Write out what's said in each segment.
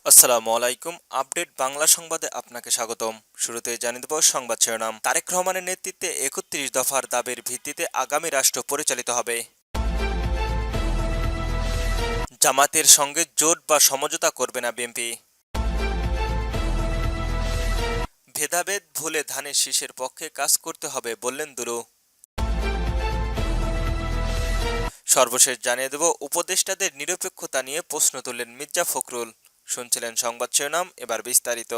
আসসালামু আলাইকুম। আপডেট বাংলা সংবাদে আপনাকে স্বাগতম। শুরুতেই জানিয়ে দেব সংবাদ শিরোনাম। তারেক রহমানের নেতৃত্বে ৩১ দফার দাবির ভিত্তিতে আগামী রাষ্ট্র পরিচালিত হবে। জামাতের সঙ্গে জোট বা সমঝোতা করবে না বিএনপি। ভেদাভেদ ভুলে ধানের শীষের পক্ষে কাজ করতে হবে বললেন দুলু। সর্বশেষ জানিয়ে দেব উপদেষ্টাদের নিরপেক্ষতা নিয়ে প্রশ্ন তুললেন মির্জা ফখরুল। শুনছিলেন সংবাদ শিরোনাম, এবার বিস্তারিত।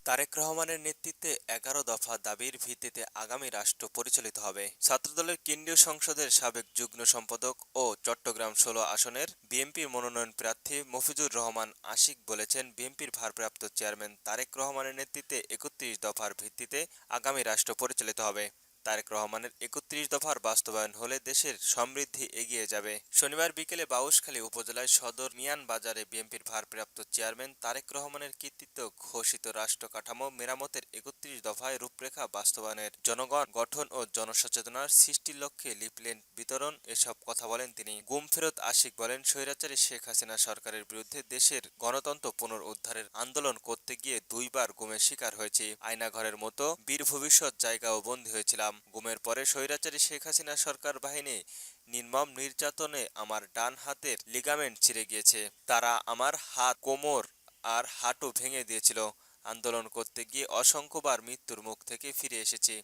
তারেক রহমানের নেতৃত্বে ১১ দফা দাবির ভিত্তিতে আগামী রাষ্ট্র পরিচালিত হবে। ছাত্রদলের কেন্দ্রীয় সংসদের সাবেক যুগ্ম সম্পাদক ও চট্টগ্রাম ১৬ আসনের বিএনপির মনোনয়ন প্রার্থী মফিজুর রহমান আশিক বলেছেন, বিএনপির ভারপ্রাপ্ত চেয়ারম্যান তারেক রহমানের নেতৃত্বে ৩১ দফার ভিত্তিতে আগামী রাষ্ট্র পরিচালিত হবে। তারেক রহমানের ৩১ দফার বাস্তবায়ন হলে দেশের সমৃদ্ধি এগিয়ে যাবে। শনিবার বিকেলে বাউশখালী উপজেলায় সদর মিয়ান বাজারে বিএনপির ভারপ্রাপ্ত চেয়ারম্যান তারেক রহমানের কর্তৃত্ব ঘোষিত রাষ্ট্র কাঠামো মেরামতের ৩১ দফায় রূপরেখা বাস্তবায়নের জনগণ গঠন ও জনসচেতনার সৃষ্টির লক্ষ্যে লিফলেট বিতরণ এসব কথা বলেন তিনি। গুম ফেরত আশিক বলেন, স্বৈরাচারী শেখ হাসিনা সরকারের বিরুদ্ধে দেশের গণতন্ত্র পুনরুদ্ধারের আন্দোলন করতে গিয়ে দুইবার গুমের শিকার হয়েছি। আয়নাঘরের মতো বীর ভবিষ্যৎ জায়গাও বন্দী হয়েছিলাম। গুমের পরে স্বৈরাচারী শেখ হাসিনা সরকার বাহিনী নির্মম নির্যাতনে আমার ডান হাতের লিগামেন্ট ছিঁড়ে গিয়েছে। তারা আমার হাত, কোমর আর হাঁটু ভেঙে দিয়েছিল। আন্দোলন করতে গিয়ে অসংখ্যবার মৃত্যুর মুখ থেকে ফিরে এসেছি।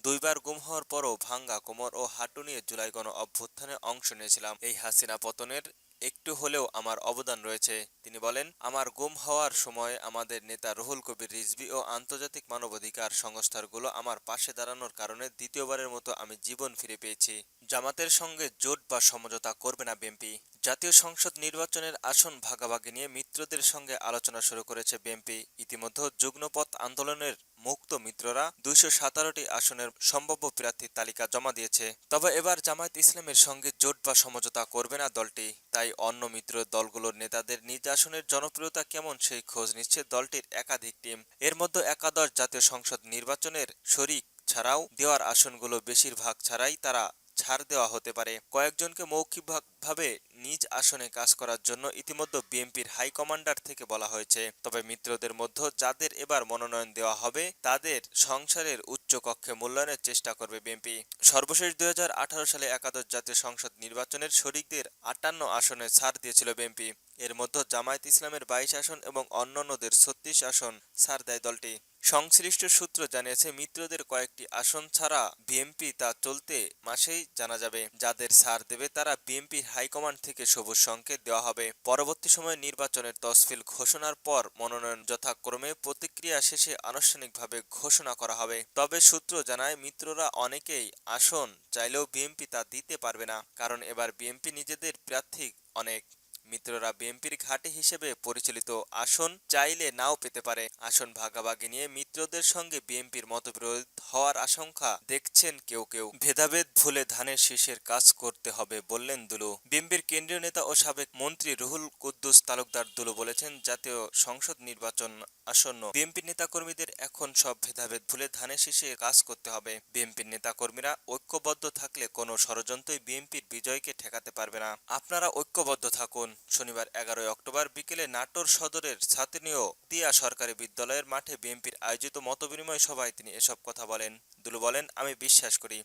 দুইবার গুম হওয়ার পরও ভাঙ্গা কোমর ও হাঁটু নিয়ে জুলাই গণ অভ্যুত্থানে অংশ নিয়েছিলাম। এই হাসিনা পতনের একটু হলেও আমার অবদান রয়েছে। তিনি বলেন, আমার গুম হওয়ার সময় আমাদের নেতা রুহুল কবির রিজভী ও আন্তর্জাতিক মানবাধিকার সংস্থাগুলো আমার পাশে দাঁড়ানোর কারণে দ্বিতীয়বারের মতো আমি জীবন ফিরে পেয়েছি। জামাতের সঙ্গে জোট বা সমঝোতা করবে না বিএনপি। জাতীয় সংসদ নির্বাচনের আসন ভাগাভাগি নিয়ে মিত্রদের সঙ্গে আলোচনা শুরু করেছে বিএনপি। ইতিমধ্যে যুগ্মপথ আন্দোলনের মুক্ত মিত্ররা ২১৭টি আসনের সম্ভাব্য প্রার্থীর তালিকা জমা দিয়েছে। তবে এবার জামায়াত ইসলামের সঙ্গে জোট বা সমঝোতা করবে না দলটি। তাই অন্য মিত্র দলগুলোর নেতাদের নিজ আসনের জনপ্রিয়তা কেমন সেই খোঁজ নিচ্ছে দলটির একাধিক টিম। এর মধ্যে একাদশ জাতীয় সংসদ নির্বাচনের শরিক ছাড়াও দেওয়ার আসনগুলো বেশিরভাগ ছাড়াই তারা ছাড় দেওয়া হতে পারে। কয়েকজনকে মৌখিকভাবে নিজ আসনে কাজ করার জন্য ইতিমধ্যে বিএনপির হাইকমান্ডার থেকে বলা হয়েছে। তবে মিত্রদের মধ্যে যাদের এবার মনোনয়ন দেওয়া হবে তাদের সংসারের উচ্চ কক্ষে মূল্যায়নের চেষ্টা করবে বিএনপি। সর্বশেষ ২০১৮ সালে একাদশ জাতীয় সংসদ নির্বাচনের শরিকদের ৫৮ আসনে ছাড় দিয়েছিল বিএনপি। এর মধ্যে জামায়াত ইসলামের ২২ আসন এবং অন্যান্যদের ৩৬ আসন ছাড় দেয় দলটি। সংশ্লিষ্ট সূত্র জানিয়েছে, মিত্রদের কয়েকটি আসন ছাড়া বিএনপি তা চলতে মাসেই জানা যাবে। যাদের ছাড় দেবে তারা বিএনপির হাইকমান্ড থেকে সবুজ সংকেত দেওয়া হবে। পরবর্তী সময়ে নির্বাচনের তফসিল ঘোষণার পর মনোনয়ন যথাক্রমে প্রতিক্রিয়া শেষে আনুষ্ঠানিকভাবে ঘোষণা করা হবে। তবে সূত্র জানায়, মিত্ররা অনেকেই আসন চাইলেও বিএনপি তা দিতে পারবে না, কারণ এবার বিএনপি নিজেদের প্রার্থী অনেক। মিত্ররা বিএনপির ঘাঁটি হিসেবে পরিচালিত আসন চাইলে নাও পেতে পারে। আসন ভাগাভাগি নিয়ে মিত্রদের সঙ্গে বিএনপির মতবিরোধ হওয়ার আশঙ্কা দেখছেন কেউ কেউ। ভেদাভেদ ভুলে ধানের শীষের কাজ করতে হবে বললেন দুলু। বিএনপির কেন্দ্রীয় নেতা ও সাবেক মন্ত্রী রুহুল কুদ্দুস তালুকদার দুলু বলেছেন, জাতীয় সংসদ নির্বাচন আসন্ন। বিএনপির নেতাকর্মীদের এখন সব ভেদাভেদ ভুলে ধানের শীষে কাজ করতে হবে। বিএনপির নেতাকর্মীরা ঐক্যবদ্ধ থাকলে কোনো ষড়যন্ত্রই বিএনপির বিজয়কে ঠেকাতে পারবে না। আপনারা ঐক্যবদ্ধ থাকুন। শনিবার ১১ অক্টোবর বিকেলে নাটোর সদরের ছাত্রীয় তিয়া সরকারি বিদ্যালয়ের মাঠে বিএনপির আয়োজিত মতবিনিময় সভায় তিনি এসব কথা বলেন। দুলু বলেন, আমি বিশ্বাস করি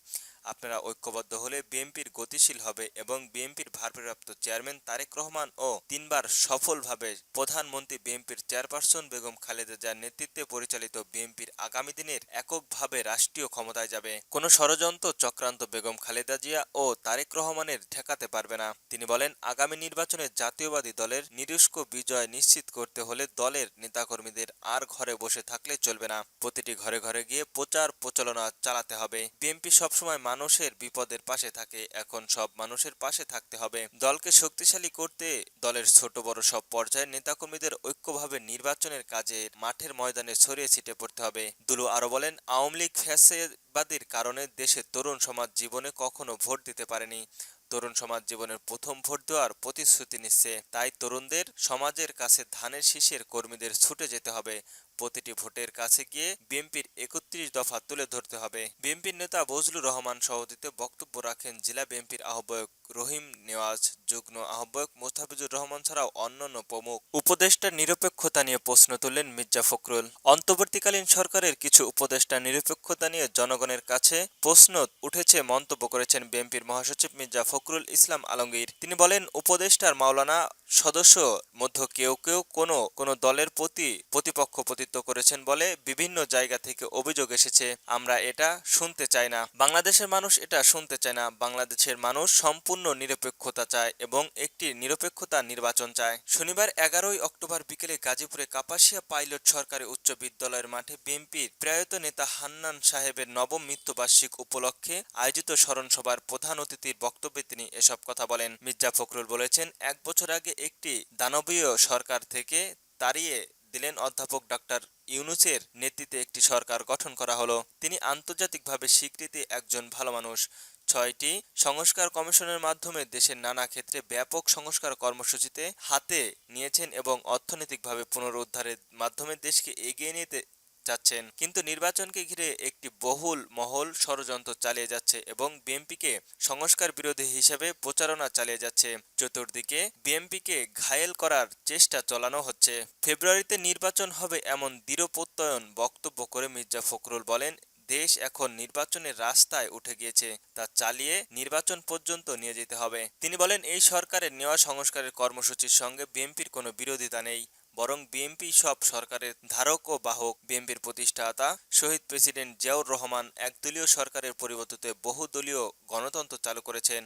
আপনারা ঐক্যবদ্ধ হলে বিএনপির গতিশীল হবে এবং বিএনপির ভারপ্রাপ্ত চেয়ারম্যান তারেক রহমান ও তিনবার সফলভাবে প্রধানমন্ত্রী বিএনপির চেয়ারপারসন বেগম খালেদা জিয়ার নেতৃত্বে পরিচালিত বিএনপির আগামী দিনের এককভাবে রাষ্ট্রীয় ক্ষমতায় যাবে। কোনো ষড়যন্ত্র চক্রান্ত বেগম খালেদা জিয়া ও তারেক রহমানের ঠেকাতে পারবে না। তিনি বলেন, আগামী নির্বাচনে জাতীয়বাদী দলের নিরুষ্ক বিজয় নিশ্চিত করতে হলে দলের নেতাকর্মীদের আর ঘরে বসে থাকলে চলবে না। প্রতিটি ঘরে ঘরে গিয়ে প্রচার প্রচারণা চালাতে হবে। বিএনপি সবসময় মানুষের বিপদের পাশে থাকে, এখন সব মানুষের পাশে থাকতে হবে। দলকে শক্তিশালী করতে দলের ছোট বড় সব পর্যায়ের নেতাকর্মীদের ঐক্যভাবে নির্বাচনের কাজে মাঠের ময়দানে ছড়িয়ে ছিটে পড়তে হবে। দুলু আরো বলেন, আওয়ামী লীগ ফ্যাসিবাদের কারণে দেশের তরুণ সমাজ জীবনে কখনো ভোট দিতে পারেনি। তরুণ সমাজ জীবনের প্রথম ভোট দেওয়ার প্রতিশ্রুতি নিচ্ছে। তাই তরুণদের সমাজের কাছে ধানের শীষের কর্মীদের ছুটে যেতে হবে। প্রতিটি ভোটের কাছে গিয়ে বিএনপির ৩১ দফা তুলে ধরতে হবে। বিএনপির নেতা বজলুর রহমান সভাপতিত্বে বক্তব্য রাখেন জেলা বিএনপির আহ্বায়ক রহিম নেওয়াজ, যুগ্ম আহ্বায়ক মোস্তাফিজুর রহমান ছাড়াও অন্যান্য প্রমুখ। উপদেষ্টার নিরপেক্ষতা নিয়ে প্রশ্ন তুললেন মির্জা ফখরুল। অন্তর্বর্তীকালীন সরকারের কিছু উপদেষ্টার নিরপেক্ষতা নিয়ে জনগণের কাছে প্রশ্ন উঠেছে মন্তব্য করেছেন বিএনপির মহাসচিব মির্জা ফখরুল ইসলাম আলমগীর। তিনি বলেন, উপদেষ্টার মাওলানা সদস্য মধ্যে কেউ কেউ কোনো দলের প্রতি প্রতিপক্ষপাতিত্ব করেছেন বলে বিভিন্ন জায়গা থেকে অভিযোগ এসেছে। আমরা এটা শুনতে চাই না। বাংলাদেশের মানুষ এটা শুনতে চায় না। বাংলাদেশের মানুষ সম্পূর্ণ নিরপেক্ষতা চায় এবং একটি নিরপেক্ষতা নির্বাচন চায়। শনিবার 11ই অক্টোবর বিকেলে গাজীপুরে কাপাসিয়া পাইলট সরকারি উচ্চ বিদ্যালয়ের মাঠে বিএনপির প্রয়াত নেতা হান্নান সাহেবের নবম মৃত্যুবার্ষিকী উপলক্ষে আয়োজিত স্মরণসভার প্রধান অতিথির বক্তব্যে তিনি এসব কথা বলেন। মির্জা ফখরুল বলেছেন, 1 বছর আগে একটি দানবীয় সরকার থেকে তাড়িয়ে দিলেন অধ্যাপক ডাক্তার ইউনূসের নেতৃত্বে একটি সরকার গঠন করা হলো। তিনি আন্তর্জাতিকভাবে স্বীকৃতি একজন ভালো মানুষ। 6টি সংস্কার কমিশনের মাধ্যমে দেশের নানা ক্ষেত্রে ব্যাপক সংস্কার কর্মসূচিতে হাতে নিয়েছেন এবং অর্থনৈতিকভাবে পুনরুদ্ধারের মাধ্যমে দেশকে এগিয়ে নিতে যাচ্ছেন। কিন্তু নির্বাচনকে ঘিরে একটি বহুল মহল ষড়যন্ত্র চালিয়ে যাচ্ছে এবং বিএনপিকে সংস্কার বিরোধী হিসেবে প্রচারণা চালিয়ে যাচ্ছে। চতুর্দিকে বিএনপিকে ঘায়েল করার চেষ্টা চালানো হচ্ছে। ফেব্রুয়ারিতে নির্বাচন হবে এমন দৃঢ়প্রত্যয়ন বক্তব্য করে মির্জা ফখরুল বলেন, দেশ এখন নির্বাচনের রাস্তায় উঠে গিয়েছে, তা চালিয়ে নির্বাচন পর্যন্ত নিয়ে যেতে হবে। তিনি বলেন, এই সরকারের নেওয়া সংস্কারের কর্মসূচির সঙ্গে বিএনপির কোনো বিরোধিতা নেই, বরং বিএনপি সব সরকারের ধারক ও বাহক। বিএনপির প্রতিষ্ঠাতা শহীদ প্রেসিডেন্ট জিয়াউর রহমান একদলীয় সরকারের পরিবর্তে বহুদলীয় গণতন্ত্র চালু করেছেন।